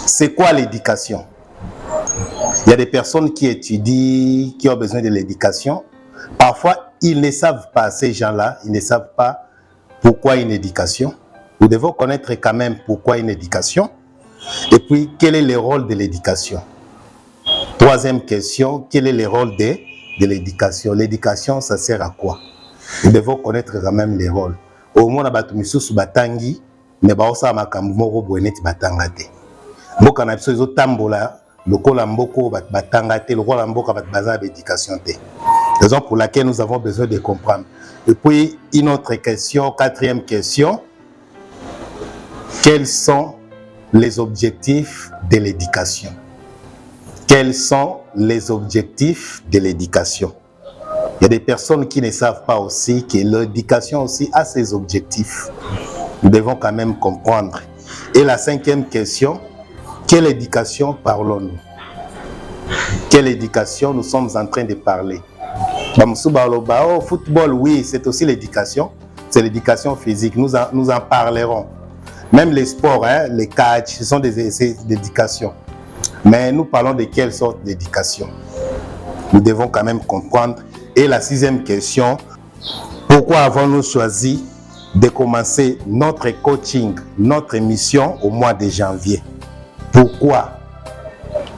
C'est quoi l'éducation? Il y a des personnes qui étudient, qui ont besoin de l'éducation. Parfois, ils ne savent pas, ces gens-là, ils ne savent pas pourquoi une éducation. Nous devons connaître quand même pourquoi une éducation. Et puis, quel est le rôle de l'éducation? Troisième question, quel est le rôle de l'éducation? L'éducation, ça sert à quoi? Nous devons connaître quand même les rôles. Au moins, on batangi, mais baosa makambu moko boeneti batangate. Mboka na biso ezo tambola lokola mboko batanga te lokola mboka baza d'éducation te. Raison pour laquelle nous avons besoin de comprendre. Et puis une autre question, quatrième question, quels sont les objectifs de l'éducation? Quels sont les objectifs de l'éducation? Il y a des personnes qui ne savent pas aussi que l'éducation aussi a ses objectifs. Nous devons quand même comprendre. Et la cinquième question, quelle éducation parlons-nous? Quelle éducation nous sommes en train de parler? Football, oui, c'est aussi l'éducation. C'est l'éducation physique. Nous en parlerons. Même les sports, hein, les catch, ce sont des essais d'éducation. Mais nous parlons de quelle sorte d'éducation? Nous devons quand même comprendre. Et la sixième question, pourquoi avons-nous choisi de commencer notre coaching, notre émission au mois de janvier? Pourquoi?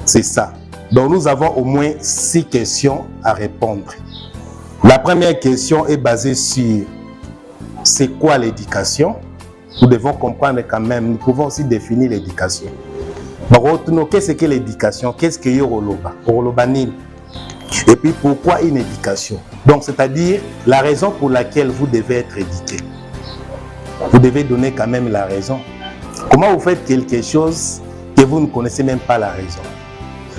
C'est ça. Donc nous avons au moins 6 questions à répondre. La première question est basée sur c'est quoi l'éducation? Nous devons comprendre quand même, nous pouvons aussi définir l'éducation. Qu'est-ce que l'éducation? Qu'est-ce que Yoroloba? Et puis pourquoi une éducation? Donc c'est-à-dire la raison pour laquelle vous devez être éduqué. Vous devez donner quand même la raison. Comment vous faites quelque chose que vous ne connaissez même pas la raison?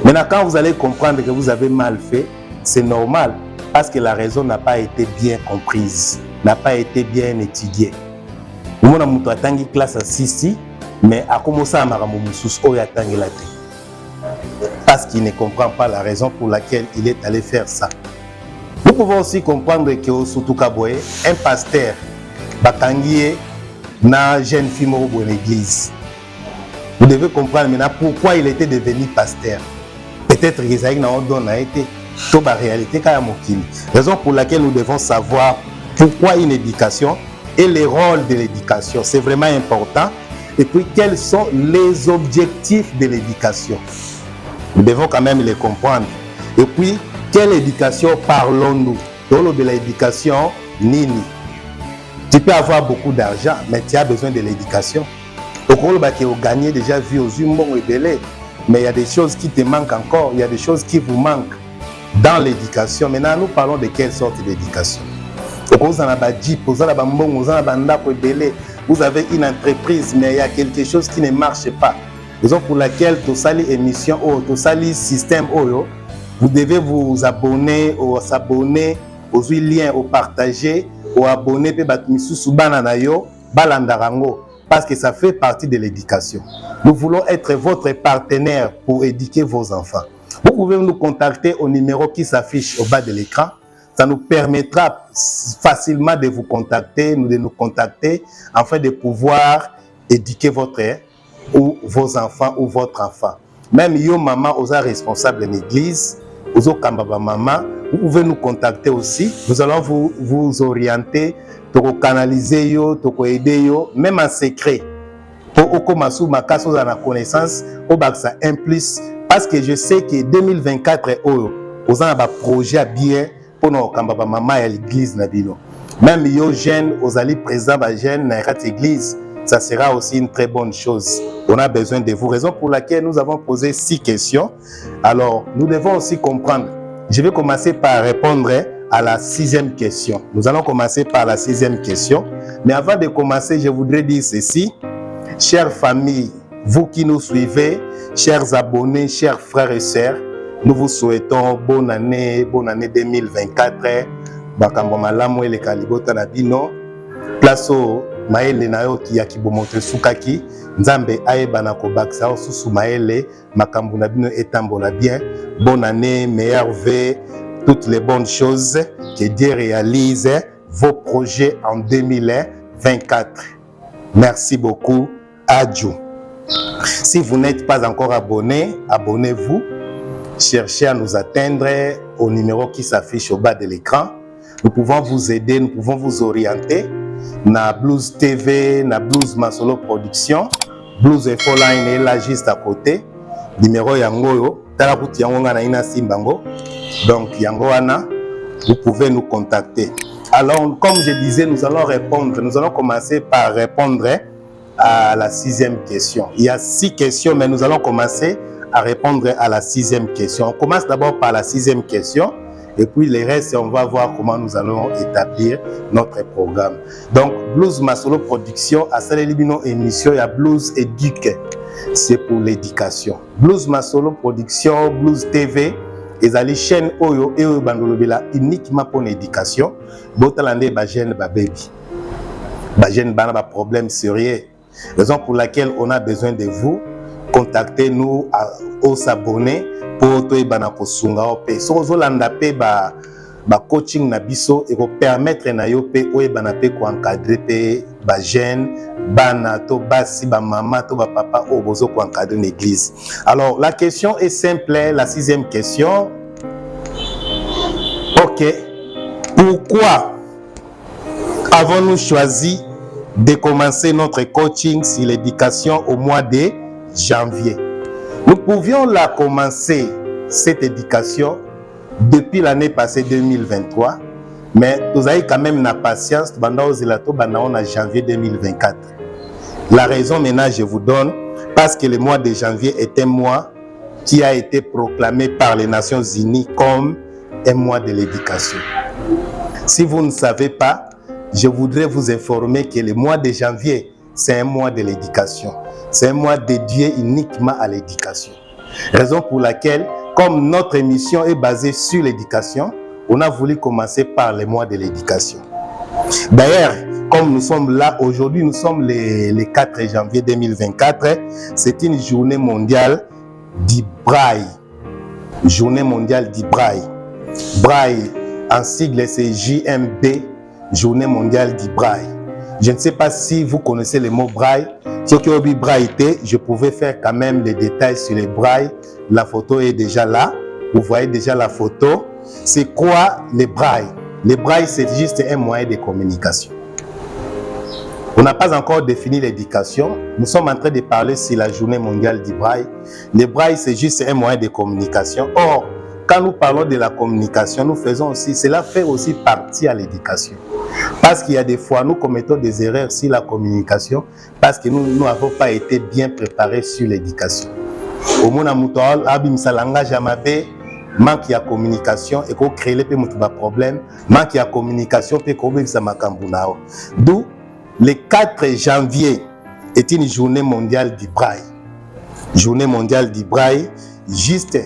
Maintenant, quand vous allez comprendre que vous avez mal fait, c'est normal parce que la raison n'a pas été bien comprise, n'a pas été bien étudiée. Vous avez une classe à 6, mais à commencer à parce qu'il ne comprend pas la raison pour laquelle il est allé faire ça. Nous pouvons aussi comprendre que surtout un pasteur batangié na jeune fille dans l'église. Vous devez comprendre maintenant pourquoi il était devenu pasteur. Peut-être que ça a été toute la réalité. Raison pour laquelle nous devons savoir pourquoi une éducation et les rôles de l'éducation. C'est vraiment important. Et puis, quels sont les objectifs de l'éducation? Nous devons quand même les comprendre. Et puis, quelle éducation parlons-nous? Dans de l'éducation, nini. Tu peux avoir beaucoup d'argent, mais tu as besoin de l'éducation. Au cours tu as gagné déjà vu aux humains et belé, mais il y a des choses qui te manquent encore, il y a des choses qui vous manquent dans l'éducation. Maintenant, nous parlons de quelle sorte d'éducation? Vous avez une entreprise, mais il y a quelque chose qui ne marche pas. Raison pour laquelle tu sali émission, tu sali système, vous devez vous abonner, s'abonner, aux liens, au partager, au abonner, parce que ça fait partie de l'éducation. Nous voulons être votre partenaire pour éduquer vos enfants. Vous pouvez nous contacter au numéro qui s'affiche au bas de l'écran. Ça nous permettra facilement de vous contacter, de nous contacter, afin de pouvoir éduquer votre ou vos enfants ou votre enfant. Même yo maman, aux responsable de l'église, aux kambaba maman, vous pouvez nous contacter aussi. Nous allons vous orienter, pour canaliser yo, pour aider yo, même en secret. Pour commencer ma casse à la connaissance, au ça implique parce que je sais que 2024 aux un projet bien pour nos kambaba maman à l'église nabilo. Même yo jeunes, aux alliés présents à jeunes dans l'église, ça sera aussi une très bonne chose. On a besoin de vous. Raison pour laquelle nous avons posé 6 questions. Alors, nous devons aussi comprendre. Je vais commencer par répondre à la 6e question. Nous allons commencer par la 6e question. Mais avant de commencer, je voudrais dire ceci. Chères familles, vous qui nous suivez, chers abonnés, chers frères et sœurs, Nous vous souhaitons bonne année 2024. Bakambo malamu ele kalibota na bino. Place au maele na yo ki akibomote sukaki. Nzambe aebana ko baksa susu maele makambo na bino etambola bien. Bonne année, meilleurs vœux, toutes les bonnes choses. Que Dieu réalise vos projets en 2024. Merci beaucoup. Adieu. Si vous n'êtes pas encore abonné, abonnez-vous. Cherchez à nous atteindre au numéro qui s'affiche au bas de l'écran. Nous pouvons vous aider, nous pouvons vous orienter. Na Blues TV, na Blues Masolo Production, Blues Info Line est là juste à côté. Numéro yangoyo, talakuti yango na ina simbango. Donc yangoana, vous pouvez nous contacter. Alors, comme je disais, nous allons répondre. Nous allons commencer par répondre à la 6e question. Il y a 6 questions, mais nous allons commencer à répondre à la 6e question. On commence d'abord par la 6e question. Et puis les restes, on va voir comment nous allons établir notre programme. Donc, Blues Masolo Production, à Salélibino émission, il y a Blues Éduque. C'est pour l'éducation. Blues Masolo Production, Blues TV, et les chaînes Oyo et Oyo Bandolobela uniquement pour l'éducation. Botalande Bajen Baby. Bajen Bana problème sérieux. Raison pour laquelle on a besoin de vous. Contactez-nous aux s'abonner pour toi bana ko sunga opé. So zolanda pe ba coaching na biso et ko permettre na yo pe o bana pe ko encadrer pe ba jeune bana to basi ba maman to ba papa o bozo ko encadrer l'église. Alors la question est simple, la 6e question. OK. Pourquoi avons-nous choisi de commencer notre coaching sur l'éducation au mois de janvier? Nous pouvions la commencer, cette éducation, depuis l'année passée 2023, mais nous avons quand même la patience en janvier 2024. La raison maintenant, je vous donne, parce que le mois de janvier est un mois qui a été proclamé par les Nations Unies comme un mois de l'éducation. Si vous ne savez pas, je voudrais vous informer que le mois de janvier, c'est un mois de l'éducation. C'est un mois dédié uniquement à l'éducation. Raison pour laquelle, comme notre émission est basée sur l'éducation, on a voulu commencer par le mois de l'éducation. D'ailleurs, comme nous sommes là aujourd'hui, nous sommes le 4 janvier 2024, c'est une journée mondiale du braille. Journée mondiale du braille. Braille, en sigle, c'est JMB, Journée mondiale du braille. Je ne sais pas si vous connaissez le mot braille. Ce qui est braille, je pouvais faire quand même les détails sur les brailles. La photo est déjà là. Vous voyez déjà la photo. C'est quoi les brailles? Les brailles, c'est juste un moyen de communication. On n'a pas encore défini l'éducation. Nous sommes en train de parler sur la journée mondiale du braille. Les brailles, c'est juste un moyen de communication. Or, quand nous parlons de la communication, nous faisons aussi, cela fait aussi partie à l'éducation. Parce qu'il y a des fois, nous commettons des erreurs sur la communication parce que nous n'avons pas été bien préparés sur l'éducation. Au monde langage manque de communication et qu'on crée les problèmes, manque de communication et qu'on d'où le 4 janvier est une journée mondiale du braille. Journée mondiale du braille, juste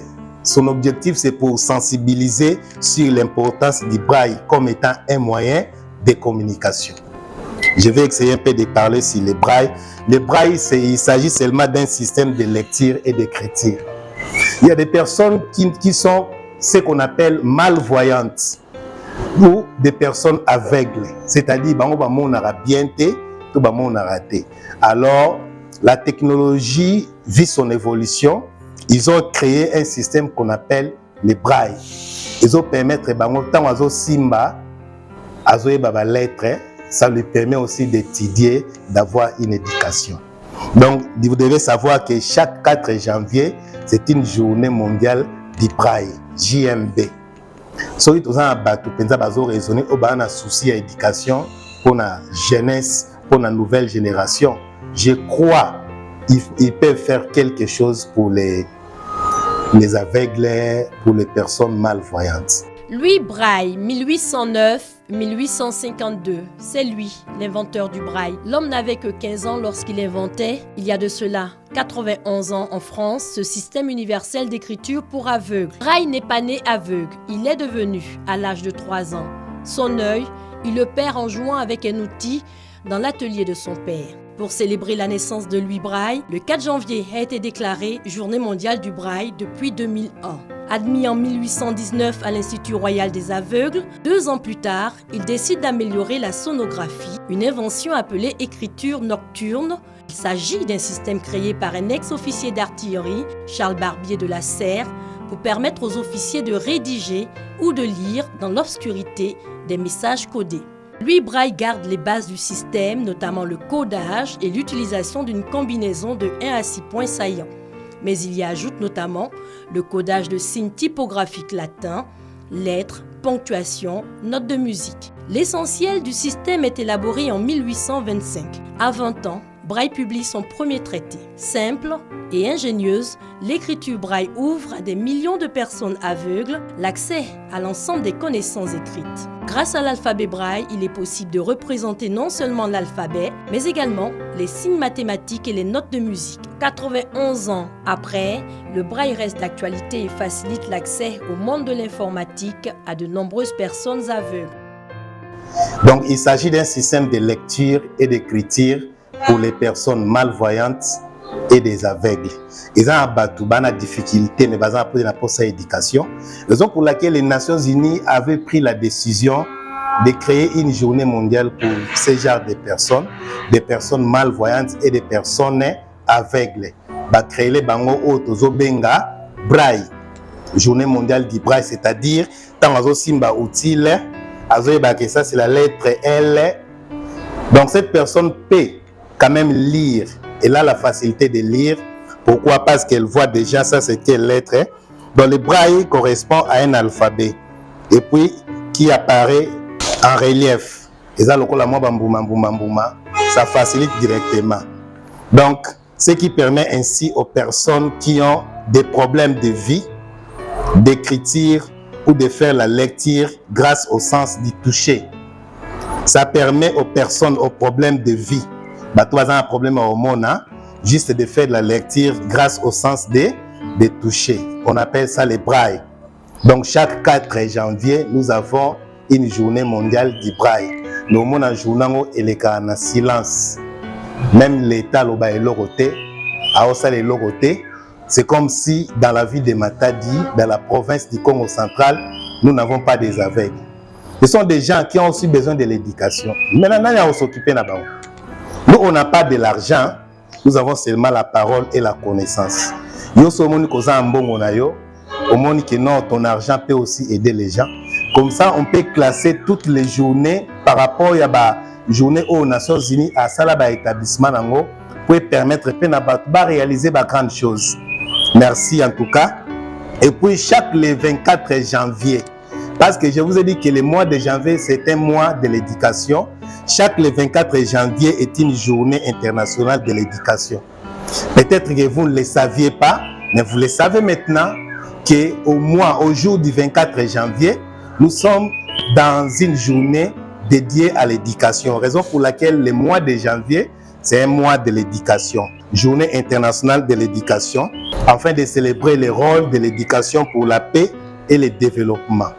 son objectif c'est pour sensibiliser sur l'importance du braille comme étant un moyen de communication. Je vais essayer un peu de parler sur les brailles. Les brailles, il s'agit seulement d'un système de lecture et d'écriture. Il y a des personnes qui sont ce qu'on appelle malvoyantes ou des personnes aveugles. C'est-à-dire, on aura bien été, tout on a raté. Alors, la technologie vit son évolution. Ils ont créé un système qu'on appelle les brailles. Ils ont permis de simba lettre, ça lui permet aussi d'étudier, d'avoir une éducation. Donc, vous devez savoir que chaque 4 janvier, c'est une journée mondiale du braille, JMB. So, tout ça, raisonner au bas souci à l'éducation pour la jeunesse, pour la nouvelle génération. Je crois qu'ils peuvent faire quelque chose pour les aveugles, pour les personnes malvoyantes. Louis Braille, 1852, c'est lui, l'inventeur du braille. L'homme n'avait que 15 ans lorsqu'il inventait, il y a de cela 91 ans en France, ce système universel d'écriture pour aveugles. Braille n'est pas né aveugle, il est devenu à l'âge de 3 ans. Son œil, il le perd en jouant avec un outil dans l'atelier de son père. Pour célébrer la naissance de Louis Braille, le 4 janvier a été déclaré Journée mondiale du Braille depuis 2001. Admis en 1819 à l'Institut royal des aveugles, 2 ans plus tard, il décide d'améliorer la sonographie, une invention appelée écriture nocturne. Il s'agit d'un système créé par un ex-officier d'artillerie, Charles Barbier de la Serre, pour permettre aux officiers de rédiger ou de lire dans l'obscurité des messages codés. Louis Braille garde les bases du système, notamment le codage et l'utilisation d'une combinaison de 1 à 6 points saillants. Mais il y ajoute notamment le codage de signes typographiques latins, lettres, ponctuation, notes de musique. L'essentiel du système est élaboré en 1825. À 20 ans, Braille publie son premier traité. Simple et ingénieuse, l'écriture Braille ouvre à des millions de personnes aveugles l'accès à l'ensemble des connaissances écrites. Grâce à l'alphabet Braille, il est possible de représenter non seulement l'alphabet, mais également les signes mathématiques et les notes de musique. 91 ans après, le Braille reste d'actualité et facilite l'accès au monde de l'informatique à de nombreuses personnes aveugles. Donc, il s'agit d'un système de lecture et d'écriture pour les personnes malvoyantes et des aveugles. Ils ont une difficulté, mais ils ont pour sa éducation. Raison pour laquelle les Nations Unies avaient pris la décision de créer une journée mondiale pour ce genre de personnes malvoyantes et des personnes aveugles. Bah créer les bango auto benga braille. Journée mondiale du braille, c'est-à-dire tant azo simba utile, azo que ça c'est la lettre L. Donc cette personne peut quand même lire. Elle a la facilité de lire. Pourquoi? Parce qu'elle voit déjà ça, c'est quelle lettre. Donc le braille correspond à un alphabet. Et puis, qui apparaît en relief. Et ça, ça facilite directement. Donc, ce qui permet ainsi aux personnes qui ont des problèmes de vie, d'écriture ou de faire la lecture grâce au sens du toucher. Ça permet aux personnes aux problèmes de vie. Bah, toi, un problème au monde, hein? Juste de faire de la lecture grâce au sens de toucher. On appelle ça les brailles. Donc, chaque 4 janvier, nous avons une journée mondiale du braille. Nous avons une journée où il est en silence. Même l'État, c'est comme si dans la ville de Matadi, dans la province du Congo central, nous n'avons pas des aveugles. Ce sont des gens qui ont aussi besoin de l'éducation. Maintenant, il y a s'occuper là-bas. Nous, on n'a pas de l'argent, nous avons seulement la parole et la connaissance. Yo somoni koza mbongo na yo, au monde que non, ton argent peut aussi aider les gens. Comme ça, on peut classer toutes les journées par rapport à la journée aux Nations Unies à Salaba établissement nango pour permettre de réaliser de grandes choses. Merci en tout cas. Et puis chaque le 24 janvier, parce que je vous ai dit que le mois de janvier c'est un mois de l'éducation. Chaque le 24 janvier est une journée internationale de l'éducation. Peut-être que vous ne le saviez pas, mais vous le savez maintenant qu'au jour du 24 janvier, nous sommes dans une journée dédiée à l'éducation. Raison pour laquelle le mois de janvier, c'est un mois de l'éducation. Journée internationale de l'éducation, afin de célébrer le rôle de l'éducation pour la paix et le développement.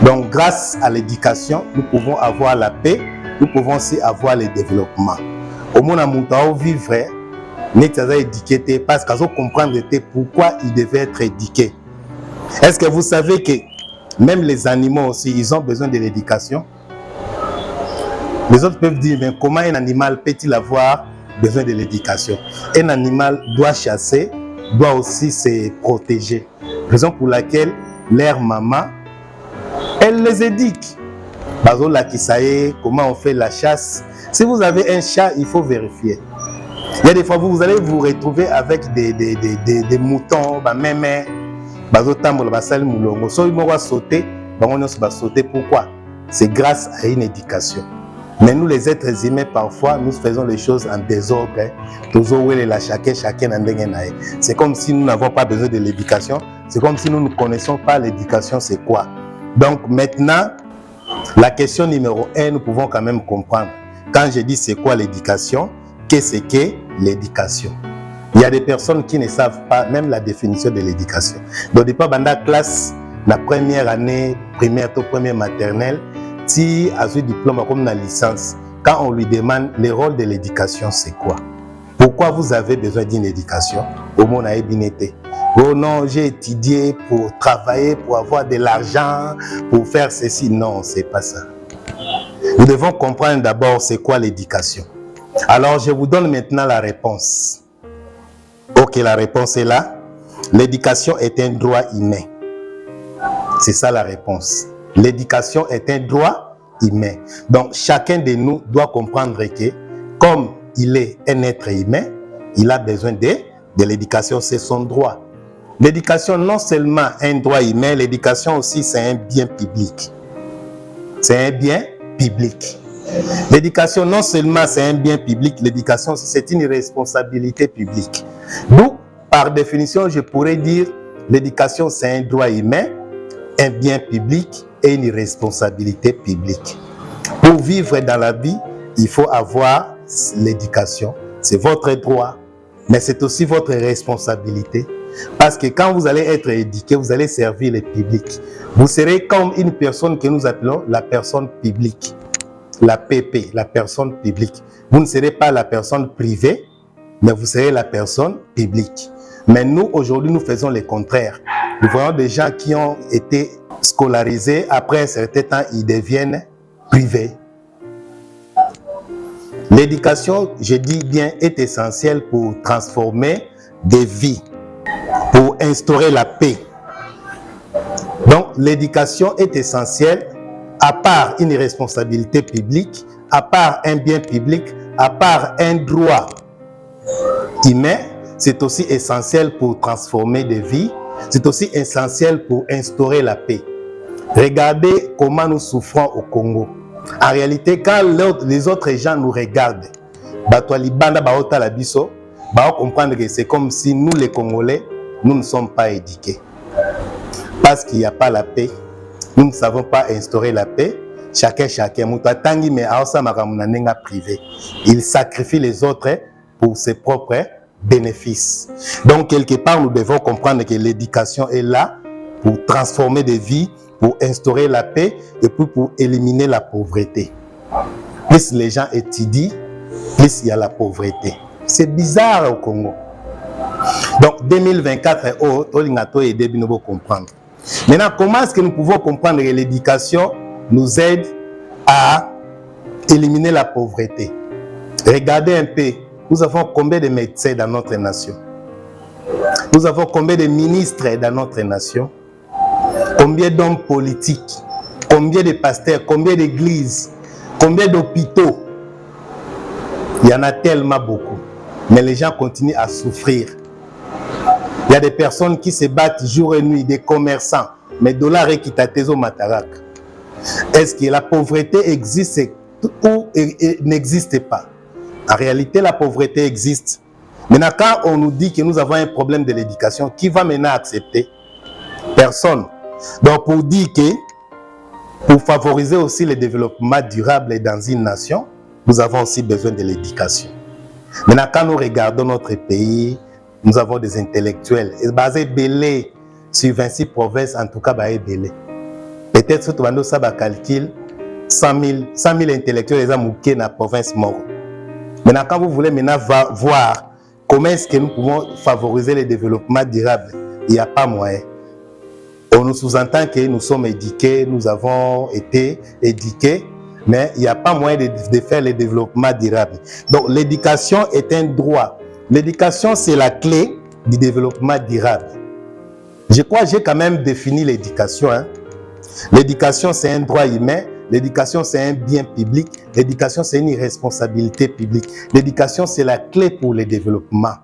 Donc, grâce à l'éducation, nous pouvons avoir la paix, nous pouvons aussi avoir le développement. Au monde où vivre, nous sommes éduqués parce qu'on comprend pourquoi ils devaient être éduqués. Est-ce que vous savez que même les animaux aussi, ils ont besoin de l'éducation? Les autres peuvent dire, mais comment un animal peut-il avoir besoin de l'éducation? Un animal doit chasser, doit aussi se protéger. Raison pour laquelle leur maman, elle les éduque. Comment on fait la chasse? Si vous avez un chat, il faut vérifier. Il y a des fois, vous allez vous retrouver avec des moutons, même. Pourquoi? C'est grâce à une éducation. Mais nous, les êtres humains, parfois, nous faisons les choses en désordre. C'est comme si nous n'avons pas besoin de l'éducation. C'est comme si nous ne connaissons pas l'éducation, c'est quoi. Donc maintenant, La question numéro 1, nous pouvons quand même comprendre. Quand je dis c'est quoi l'éducation, qu'est-ce qu'est l'éducation? Il y a des personnes qui ne savent pas même la définition de l'éducation. Donc, depuis la classe, la première année, primaire, première maternelle, si a eu diplôme comme la licence, quand on lui demande le rôle de l'éducation, c'est quoi? Pourquoi vous avez besoin d'une éducation? Au monde a bien été. Oh non, j'ai étudié pour travailler, pour avoir de l'argent, pour faire ceci. Non, c'est pas ça. Nous devons comprendre d'abord c'est quoi l'éducation. Alors, je vous donne maintenant la réponse. Ok, la réponse est là. L'éducation est un droit humain. C'est ça la réponse. L'éducation est un droit humain. Donc, chacun de nous doit comprendre que, comme il est un être humain, il a besoin de l'éducation, c'est son droit. L'éducation, non seulement un droit humain, l'éducation aussi, c'est un bien public. C'est un bien public. L'éducation, non seulement c'est un bien public, l'éducation, c'est une responsabilité publique. D'où, par définition, je pourrais dire, l'éducation, c'est un droit humain, un bien public et une responsabilité publique. Pour vivre dans la vie, il faut avoir l'éducation. C'est votre droit, mais c'est aussi votre responsabilité. Parce que quand vous allez être éduqué, vous allez servir le public. Vous serez comme une personne que nous appelons la personne publique. La PP, la personne publique. Vous ne serez pas la personne privée, mais vous serez la personne publique. Mais nous, aujourd'hui, nous faisons le contraire. Nous voyons des gens qui ont été scolarisés, après un certain temps, ils deviennent privés. L'éducation, je dis bien, est essentielle pour transformer des vies, pour instaurer la paix. Donc, l'éducation est essentielle, à part une responsabilité publique, à part un bien public, à part un droit humain, c'est aussi essentiel pour transformer des vies, c'est aussi essentiel pour instaurer la paix. Regardez comment nous souffrons au Congo. En réalité, quand les autres gens nous regardent, comprendre que c'est comme si nous, les Congolais, nous ne sommes pas éduqués. Parce qu'il n'y a pas la paix. Nous ne savons pas instaurer la paix. Chacun. Il sacrifie les autres pour ses propres bénéfices. Donc, quelque part, nous devons comprendre que l'éducation est là pour transformer des vies, pour instaurer la paix et puis pour éliminer la pauvreté. Plus les gens étudient, plus il y a la pauvreté. C'est bizarre au Congo. Donc, 2024, nous devons comprendre. Maintenant, comment est-ce que nous pouvons comprendre que l'éducation nous aide à éliminer la pauvreté? Regardez un peu, nous avons combien de médecins dans notre nation? Nous avons combien de ministres dans notre nation? Combien d'hommes politiques? Combien de pasteurs? Combien d'églises? Combien d'hôpitaux? Il y en a tellement beaucoup. Mais les gens continuent à souffrir. Il y a des personnes qui se battent jour et nuit, des commerçants, mais dollars et kitatezo matarak. Est-ce que la pauvreté existe ou n'existe pas? En réalité, la pauvreté existe. Maintenant, quand on nous dit que nous avons un problème de l'éducation, qui va maintenant accepter? Personne. Donc, pour dire que, pour favoriser aussi le développement durable dans une nation, nous avons aussi besoin de l'éducation. Maintenant, quand nous regardons notre pays, nous avons des intellectuels. Et basé belé sur 26 provinces, en tout cas, belé. Peut-être que nous avons calcul 100 000 intellectuels dans la province mort. Maintenant, quand vous voulez maintenant voir comment est-ce que nous pouvons favoriser le développement durable, il n'y a pas moyen. On nous sous-entend que nous sommes éduqués, nous avons été éduqués, mais il n'y a pas moyen de faire le développement durable. Donc, l'éducation est un droit. L'éducation, c'est la clé du développement durable. Je crois que j'ai quand même défini l'éducation. L'éducation, c'est un droit humain. L'éducation, c'est un bien public. L'éducation, c'est une responsabilité publique. L'éducation, c'est la clé pour le développement.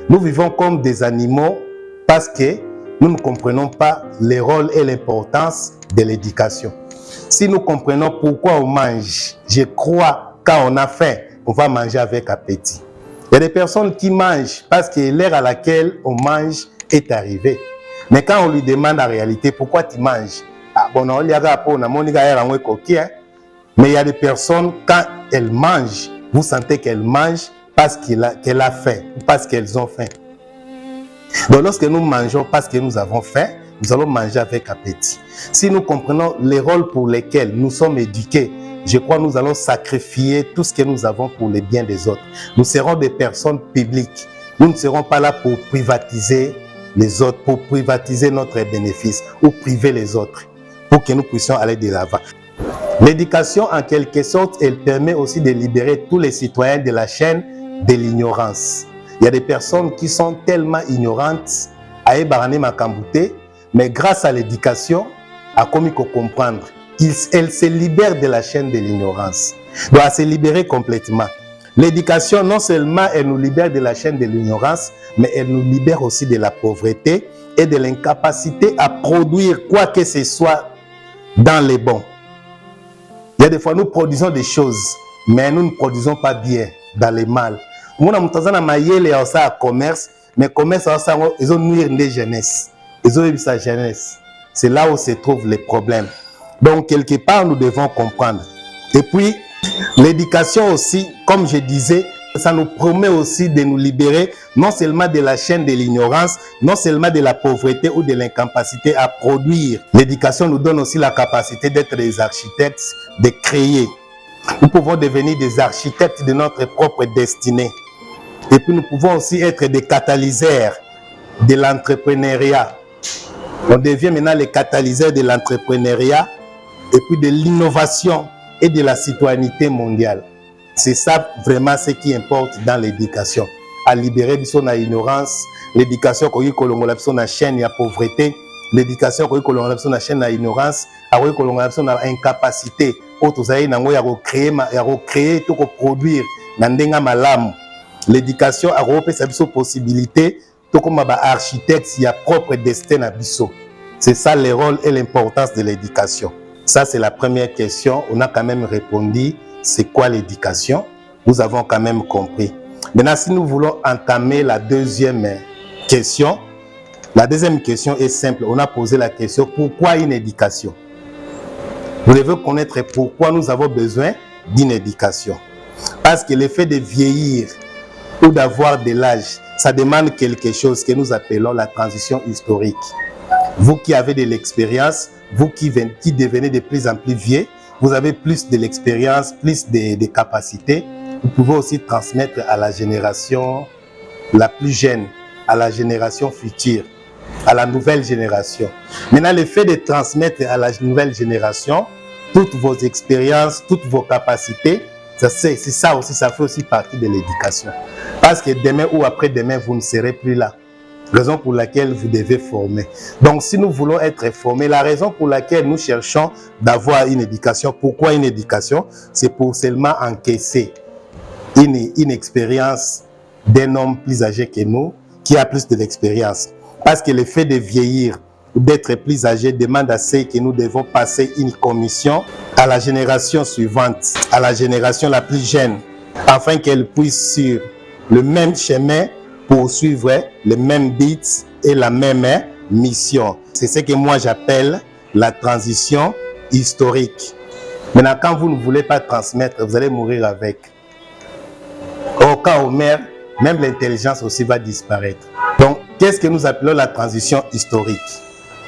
Nous vivons comme des animaux parce que nous ne comprenons pas le rôle et l'importance de l'éducation. Si nous comprenons pourquoi on mange, je crois quand on a faim, on va manger avec appétit. Il y a des personnes qui mangent parce que l'heure à laquelle on mange est arrivée. Mais quand on lui demande en réalité pourquoi tu manges, Ah, bon, on y a pour mais il y a des personnes, quand elles mangent, vous sentez qu'elles mangent parce qu'elle a faim, parce qu'elles ont faim. Donc lorsque nous mangeons parce que nous avons faim, nous allons manger avec appétit. Si nous comprenons les rôles pour lesquels nous sommes éduqués, je crois que nous allons sacrifier tout ce que nous avons pour le bien des autres. Nous serons des personnes publiques. Nous ne serons pas là pour privatiser les autres, pour privatiser notre bénéfice ou priver les autres, pour que nous puissions aller de l'avant. L'éducation, en quelque sorte, elle permet aussi de libérer tous les citoyens de la chaîne de l'ignorance. Il y a des personnes qui sont tellement ignorantes, mais grâce à l'éducation, à comme il faut comprendre, elles se libèrent de la chaîne de l'ignorance. Doit se libérer complètement. L'éducation, non seulement elle nous libère de la chaîne de l'ignorance, mais elle nous libère aussi de la pauvreté et de l'incapacité à produire quoi que ce soit dans les bons. Il y a des fois, nous produisons des choses, mais nous ne produisons pas bien dans les mal. Nous avons un commerce, mais le commerce, ils ont nuire des jeunesse. Ils ont eu sa jeunesse. C'est là où se trouvent les problèmes. Donc, quelque part, nous devons comprendre. Et puis, l'éducation aussi, comme je disais, ça nous promet aussi de nous libérer non seulement de la chaîne de l'ignorance, non seulement de la pauvreté ou de l'incapacité à produire. L'éducation nous donne aussi la capacité d'être des architectes, de créer. Nous pouvons devenir des architectes de notre propre destinée. Et puis nous pouvons aussi être des catalyseurs de l'entrepreneuriat. On devient maintenant les catalyseurs de l'entrepreneuriat et puis de l'innovation et de la citoyenneté mondiale. C'est ça vraiment ce qui importe dans l'éducation. À libérer son ignorance, l'éducation qui est son chaîne de pauvreté, l'éducation qui est son chaîne d'ignorance, son incapacité, à créer, à produire, l'éducation a sa possibilité comme architecte, il y a propre destin à biso. C'est ça le rôle et l'importance de l'éducation. Ça, c'est la première question. On a quand même répondu. C'est quoi l'éducation? Nous avons quand même compris. Maintenant, si nous voulons entamer la deuxième question, la deuxième question est simple. On a posé la question, pourquoi une éducation? Vous devez connaître pourquoi nous avons besoin d'une éducation. Parce que l'effet de vieillir ou d'avoir de l'âge, ça demande quelque chose que nous appelons la transition historique. Vous qui avez de l'expérience, vous qui devenez de plus en plus vieux, vous avez plus de l'expérience, plus de capacités. Vous pouvez aussi transmettre à la génération la plus jeune, à la génération future, à la nouvelle génération. Maintenant, le fait de transmettre à la nouvelle génération toutes vos expériences, toutes vos capacités, c'est ça aussi, ça fait aussi partie de l'éducation. Parce que demain ou après-demain, vous ne serez plus là. Raison pour laquelle vous devez former. Donc, si nous voulons être formés, la raison pour laquelle nous cherchons d'avoir une éducation, pourquoi une éducation? C'est pour seulement encaisser une expérience d'un homme plus âgé que nous, qui a plus de l'expérience. Parce que le fait de vieillir ou d'être plus âgé demande à ce que nous devons passer une commission à la génération suivante, à la génération la plus jeune, afin qu'elle puisse sur le même chemin poursuivre le même but et la même mission. C'est ce que moi j'appelle la transition historique. Maintenant, quand vous ne voulez pas transmettre, vous allez mourir avec. Au cas où même l'intelligence aussi va disparaître. Donc, qu'est-ce que nous appelons la transition historique?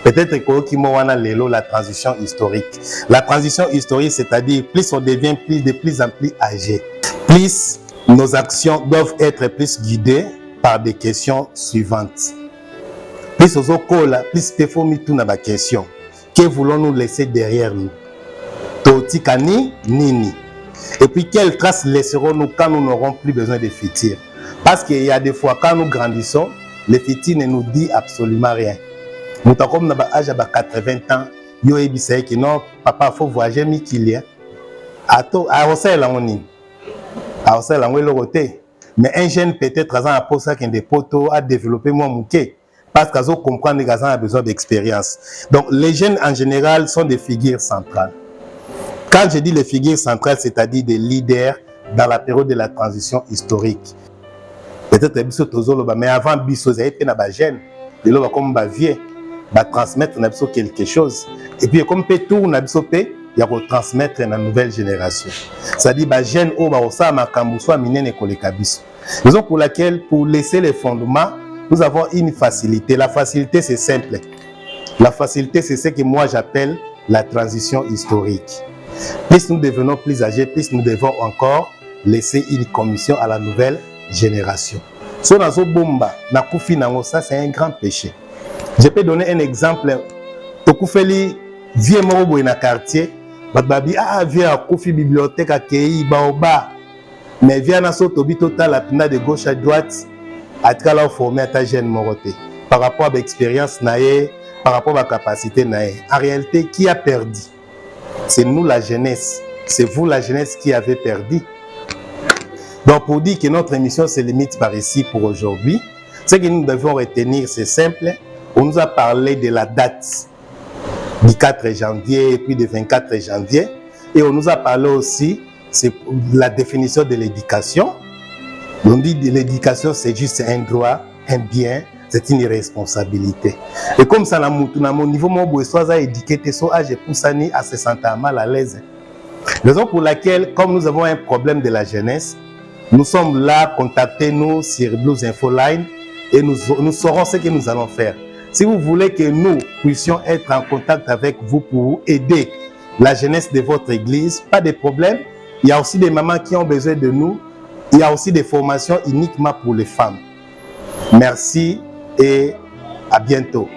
Peut-être que la transition historique. La transition historique, c'est-à-dire plus on devient de plus en plus âgé, plus nos actions doivent être plus guidées par des questions suivantes. Plus aux okola, plus il faut la question. Que voulons-nous laisser derrière nous? Totikani nini. Et puis quelles traces laisserons-nous quand nous n'aurons plus besoin de futur? Parce qu'il y a des fois quand nous grandissons, le futur ne nous dit absolument rien. Nous sommes à l'âge de 80 ans, yo ebisa que non, papa faut voyager mi qu'il y a. À osser la monine. À osser la monine. Mais un jeune peut-être à pour ça qu'il y a des poteaux à développer moins mouquet. Parce qu'ils comprennent que les gens ont besoin d'expérience. Donc les jeunes en général sont des figures centrales. Quand je dis les figures centrales, c'est-à-dire des leaders dans la période de la transition historique. Peut-être mais avant Bisso, vous avez été jeune, et là comme vieux. transmettre quelque chose. Et puis, comme peut tout, il y a transmettre à la nouvelle génération. C'est-à-dire, les jeunes, raison pour laquelle, pour laisser les fondements, nous avons une facilité. La facilité, c'est simple. La facilité, c'est ce que moi j'appelle la transition historique. Plus nous devenons plus âgés, plus nous devons encore laisser une commission à la nouvelle génération. So nazo bomba na kufi nango, ça c'est un grand péché. Je peux donner un exemple. Tokufeli vieux morobo na quartier, babi vieux à kufi bibliothèque à Kei baoba. Mais viens na so tobi total la pina de gauche à droite à kala formé à ta jeune moroté. Par rapport à l'expérience naé, par rapport à la capacité naé. En réalité, qui a perdu? C'est nous la jeunesse. C'est vous la jeunesse qui avez perdu. Donc pour dire que notre émission se limite par ici pour aujourd'hui, ce que nous devons retenir, c'est simple. On nous a parlé de la date du 4 janvier et puis du 24 janvier. Et on nous a parlé aussi de la définition de l'éducation. On dit que l'éducation, c'est juste un droit, un bien, c'est une responsabilité. Et comme ça, à mon niveau, moi, je suis éduqué, je pousse à se sentir mal à l'aise. Raison pour laquelle, comme nous avons un problème de la jeunesse, nous sommes là, contactez-nous sur Blues Info Line et nous saurons ce que nous allons faire. Si vous voulez que nous puissions être en contact avec vous pour aider la jeunesse de votre église, pas de problème. Il y a aussi des mamans qui ont besoin de nous. Il y a aussi des formations uniquement pour les femmes. Merci et à bientôt.